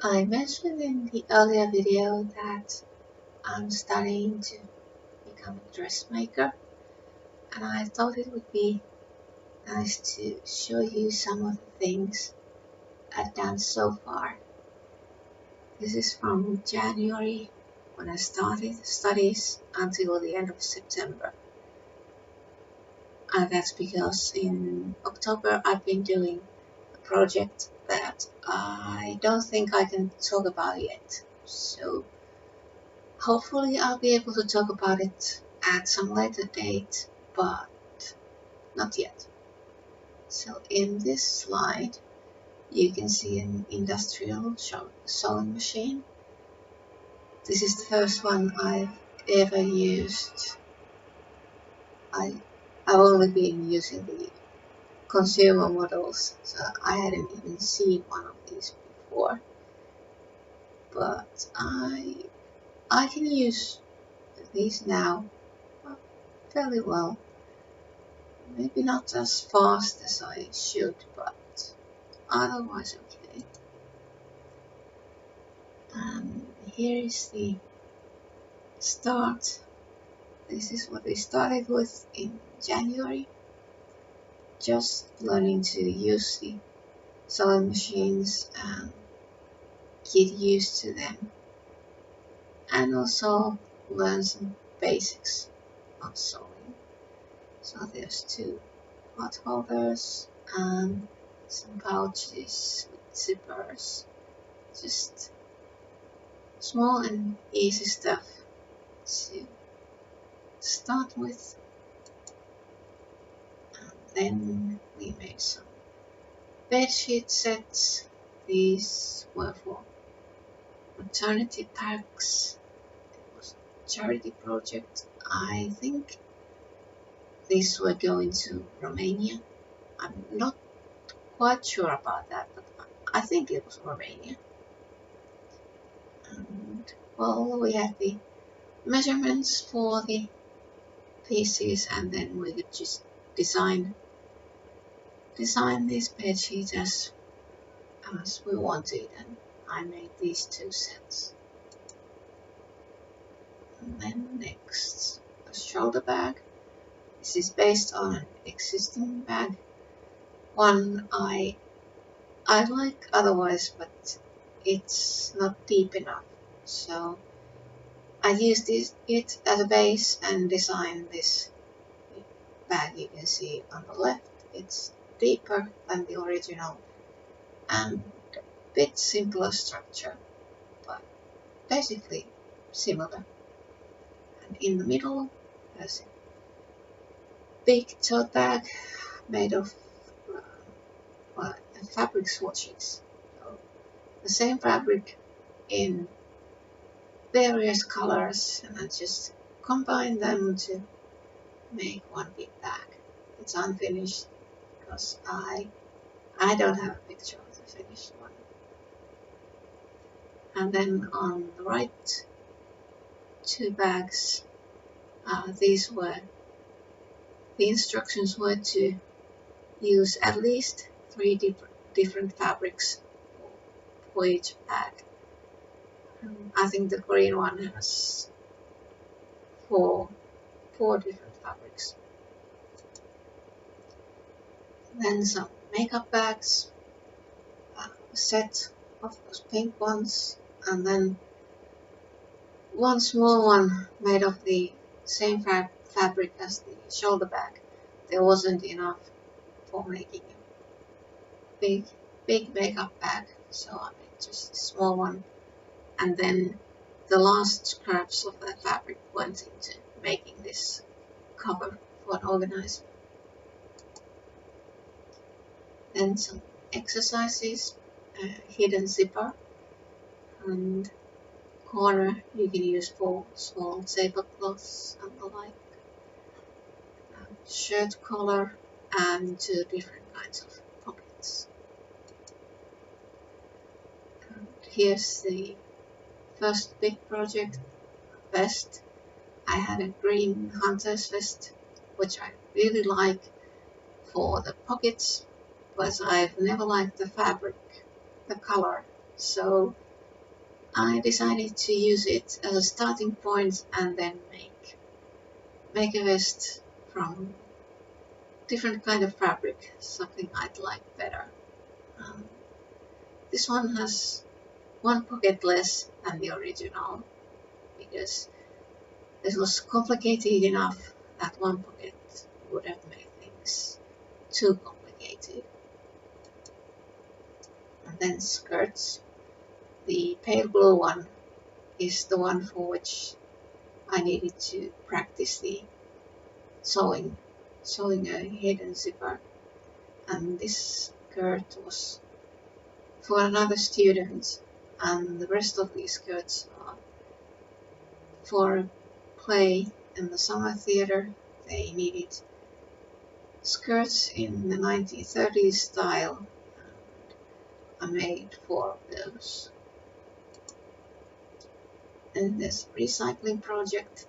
I mentioned in the earlier video that I'm studying to become a dressmaker, and I thought it would be nice to show you some of the things I've done so far. This is from January when I started studies until the end of September. And that's because in October I've been doing a project that I don't think I can talk about yet. So hopefully I'll be able to talk about it at some later date, but not yet. So in this slide, you can see an industrial sewing machine. This is the first one I've ever used. I've only been using the consumer models, so I hadn't even seen one of these before. But I can use these now fairly well. Maybe not as fast as I should, but otherwise okay. Here is the start. This is what we started with in January. Just learning to use the sewing machines and get used to them. And also learn some basics of sewing. So there's two pot holders and some pouches with zippers. Just small and easy stuff to start with. And then we made some bedsheet sets. These were for maternity packs. It was a charity project. I think these were going to Romania. I'm not quite sure about that, but I think it was Romania. And well, we had the measurements for the pieces, and then we could just design these bed sheets as we wanted, and I made these two sets. And then next, a shoulder bag. This is based on an existing bag, one I like otherwise, but it's not deep enough, so I used it as a base and designed this bag. You can see on the left it's deeper than the original and a bit simpler structure, but basically similar. And in the middle there's a big tote bag made of fabric swatches. So the same fabric in various colors, and I just combine them to make one big bag. It's unfinished because I don't have a picture of the finished one. And then on the right, two bags. The instructions were to use at least 3 different fabrics for each bag. I think the green one has four different fabrics. Then some makeup bags, a set of those pink ones, and then one small one made of the same fabric as the shoulder bag. There wasn't enough for making a big makeup bag, so I made just a small one. And then the last scraps of that fabric went into making this cover for an organizer. Then some exercises, hidden zipper, and corner you can use for small tablecloths and the like, shirt collar, and 2 different kinds of pockets. And here's the first big project, vest. I had a green hunter's vest, which I really like for the pockets, but I've never liked the fabric, the color, so I decided to use it as a starting point and then make a vest from different kind of fabric, something I'd like better. Um, this one has one pocket less than the original because this was complicated enough that one pocket would have made things too complicated. And then skirts. The pale blue one is the one for which I needed to practice the sewing a hidden zipper, and this skirt was for another student, and the rest of these skirts are for play in the summer theater. They needed skirts in the 1930s style, and I made 4 of those. And this recycling project,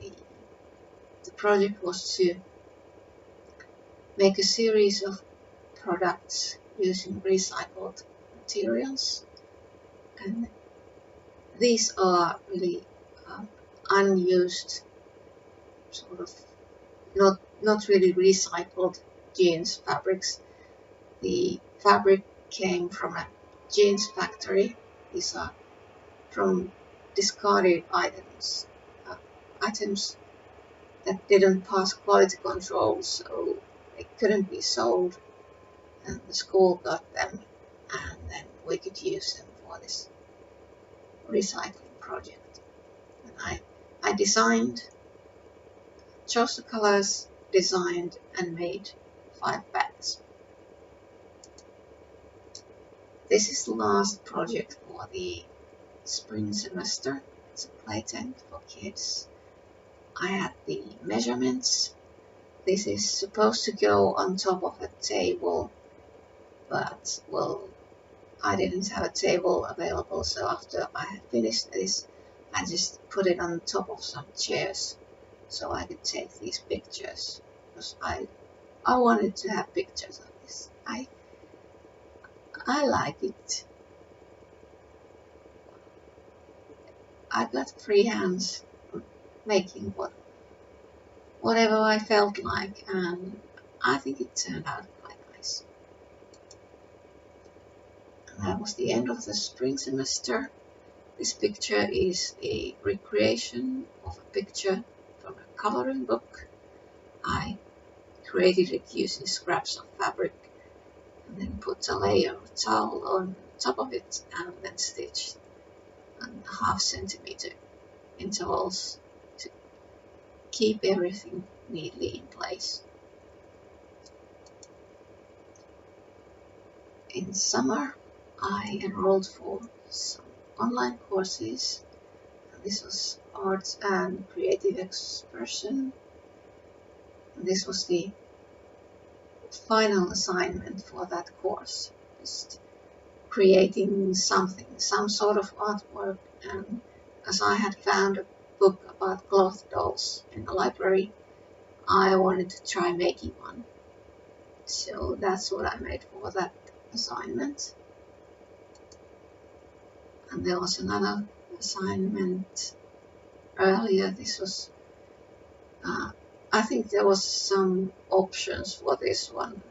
the project was to make a series of products using recycled materials, and these are really unused, sort of not really recycled jeans fabrics. The fabric came from a jeans factory. These are from discarded items that didn't pass quality control, so they couldn't be sold, and the school got them, and then we could use them for this recycling project. And I chose the colors, designed, and made 5 bags. This is the last project for the spring semester. It's a play tent for kids. I had the measurements. This is supposed to go on top of a table, but well, I didn't have a table available, so after I had finished this, I just put it on top of some chairs so I could take these pictures, because I wanted to have pictures of this. I like it. I got free hands making whatever I felt like, and I think it turned out quite nice. And that was the end of the spring semester. This picture is a recreation of a picture from a coloring book. I created it using scraps of fabric and then put a layer of towel on top of it and then stitched on 1/2 centimeter intervals to keep everything neatly in place. In summer, I enrolled for some online courses. This was arts and creative expression. This was the final assignment for that course, just creating something, some sort of artwork. And as I had found a book about cloth dolls in the library, I wanted to try making one. So that's what I made for that assignment. And there was another assignment earlier. This was I think there was some options for this one,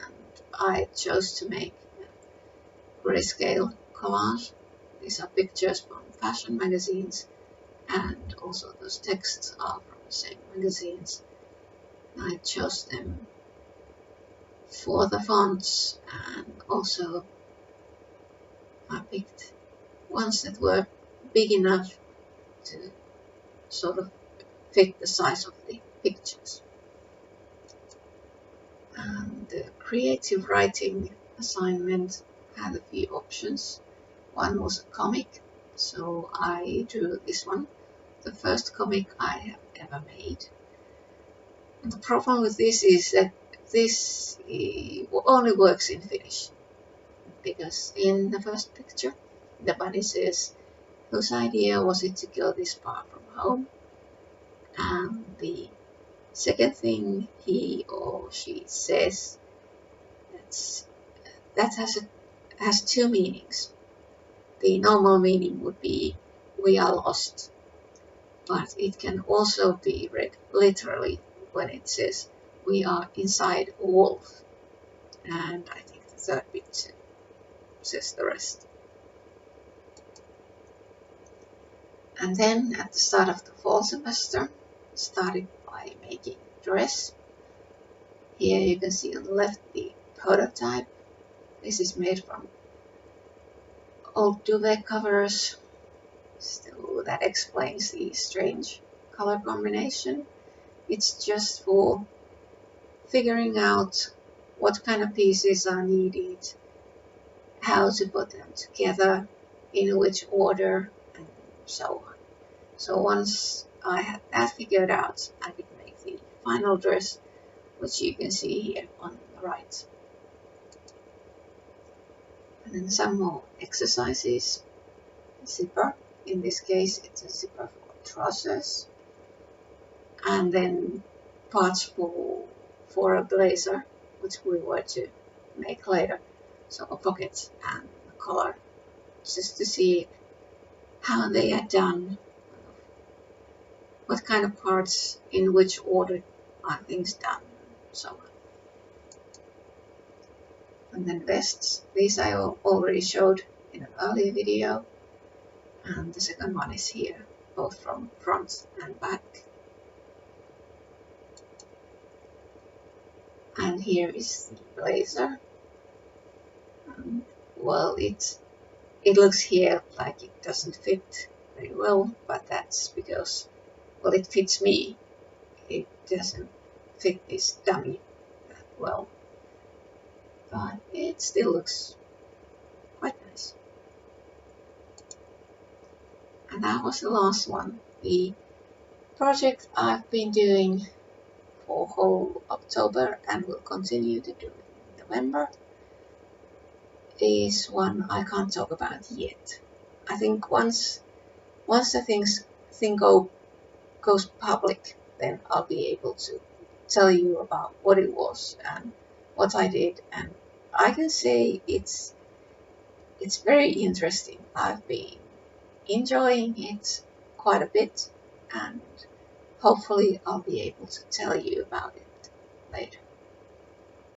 and I chose to make grayscale collage. These are pictures from fashion magazines, and also those texts are from the same magazines. I chose them for the fonts, and also I picked ones that were big enough to sort of fit the size of the pictures. And the creative writing assignment had a few options. One was a comic, so I drew this one, the first comic I have ever made. And the problem with this is that this only works in Finnish, because in the first picture the bunny says whose idea was it to go this far from home, and the second thing he or she says, that has 2 meanings. the normal meaning would be we are lost, but it can also be read literally when it says we are inside a wolf. And I think the third bit says the rest. And then at the start of the fall semester, started by making a dress. Here you can see on the left the prototype. This is made from old duvet covers. So that explains the strange color combination. It's just for figuring out what kind of pieces are needed, how to put them together, in which order, and so on. So once I had that figured out, I could make the final dress, which you can see here on the right. And then some more exercises. Zipper. In this case, it's a zipper for trousers. And then parts for a blazer, which we were to make later. So a pocket and a collar, just to see how they are done, what kind of parts, in which order are things done, so on. And then vests, these I already showed in an earlier video, and the second one is here, both from front and back. And here is the blazer. Well, it looks here like it doesn't fit very well, but that's because, well, it fits me. It doesn't fit this dummy that well, but it still looks quite nice. And that was the last one. The project I've been doing for whole October and will continue to do in November is one I can't talk about yet. I think once the thing goes public, then I'll be able to tell you about what it was and what I did, and I can say it's very interesting. I've been enjoying it quite a bit, and hopefully I'll be able to tell you about it later.